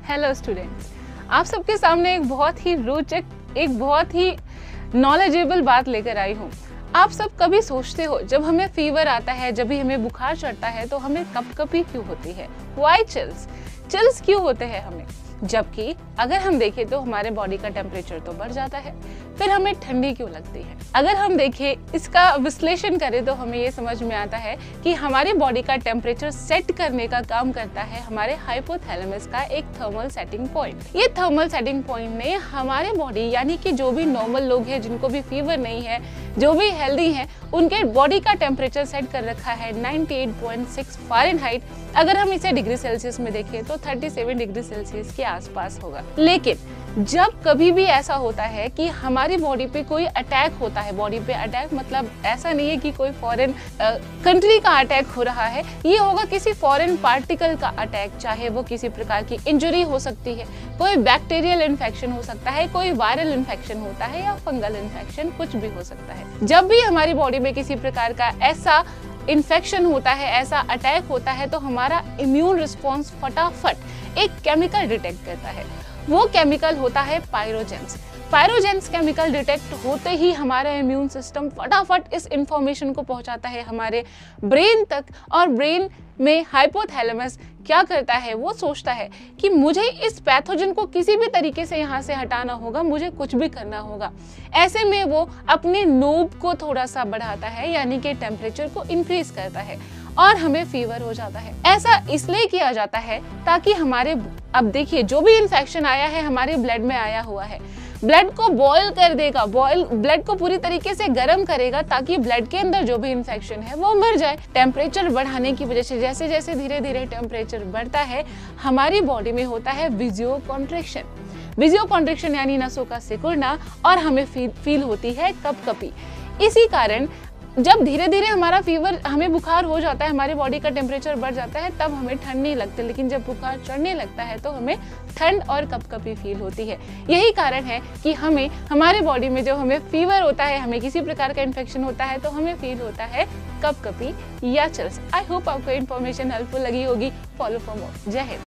Hello students, आप सबके सामने एक बहुत ही रोचक, एक बहुत ही नॉलेजेबल बात लेकर आई हूँ। आप सब कभी सोचते हो जब हमें फीवर आता है, जब भी हमें बुखार चढ़ता है तो हमें कपकपी क्यों होती है? व्हाई चिल्स क्यों होते हैं हमें? जबकि अगर हम देखें तो हमारे बॉडी का टेम्परेचर तो बढ़ जाता है, फिर हमें ठंडी क्यों लगती है? अगर हम देखें, इसका विश्लेषण करें तो हमें ये समझ में आता है कि हमारी बॉडी का टेम्परेचर सेट करने का काम करता है हमारे हाइपोथैलेमस का एक थर्मल सेटिंग पॉइंट। ये थर्मल सेटिंग पॉइंट ने हमारे बॉडी यानी कि जो भी नॉर्मल लोग हैं, जिनको भी फीवर नहीं है, जो भी हेल्दी हैं, उनके बॉडी का टेम्परेचर सेट कर रखा है 98.6 फ़ारेनहाइट। अगर हम इसे डिग्री सेल्सियस में देखें तो 37 डिग्री सेल्सियस के आसपास होगा। लेकिन जब कभी भी ऐसा होता है कि हमारी बॉडी पे कोई अटैक होता है, बॉडी पे अटैक मतलब ऐसा नहीं है कि कोई फॉरेन कंट्री का अटैक हो रहा है, ये होगा किसी फॉरेन पार्टिकल का अटैक, चाहे वो किसी प्रकार की इंजरी हो सकती है, कोई बैक्टीरियल इन्फेक्शन हो सकता है, कोई वायरल इन्फेक्शन होता है या फंगल इन्फेक्शन, कुछ भी हो सकता है। जब भी हमारी बॉडी में किसी प्रकार का ऐसा इन्फेक्शन होता है, ऐसा अटैक होता है, तो हमारा इम्यून रिस्पॉन्स फटाफट एक केमिकल डिटेक्ट करता है। वो केमिकल होता है पायरोजेंस। पायरोजेंस केमिकल डिटेक्ट होते ही हमारा इम्यून सिस्टम फटाफट इस इंफॉर्मेशन को पहुंचाता है हमारे ब्रेन तक, और ब्रेन में हाइपोथैलेमस क्या करता है, वो सोचता है कि मुझे इस पैथोजन को किसी भी तरीके से यहाँ से हटाना होगा, मुझे कुछ भी करना होगा। ऐसे में वो अपने नोब को थोड़ा सा बढ़ाता है, यानी कि टेम्परेचर को इंक्रीज करता है, और हमें फीवर हो जाता है। ऐसा इसलिए किया जाता है ताकि हमारे, अब देखिए, जो भी इन्फेक्शन आया है हमारे ब्लड में आया हुआ है, ब्लड को बॉयल कर देगा, ब्लड को पूरी तरीके से गर्म करेगा ताकि ब्लड के अंदर जो भी इन्फेक्शन है वो मर जाए। टेम्परेचर बढ़ाने की वजह से जैसे जैसे धीरे धीरे टेम्परेचर बढ़ता है, हमारी बॉडी में होता है विजियो कॉन्ट्रिक्शन यानी नसों का सिकुड़ना, और हमें फील होती है कपकपी। इसी कारण जब धीरे धीरे हमारा फीवर, हमें बुखार हो जाता है, हमारी बॉडी का टेम्परेचर बढ़ जाता है, तब हमें ठंड नहीं लगती, लेकिन जब बुखार चढ़ने लगता है तो हमें ठंड और कपकपी फील होती है। यही कारण है कि हमें, हमारे बॉडी में जब हमें फीवर होता है, हमें किसी प्रकार का इन्फेक्शन होता है, तो हमें फील होता है कपकपी या चिल्स। आई होप आपको इन्फॉर्मेशन हेल्पफुल लगी होगी। Follow for more. जय हिंद।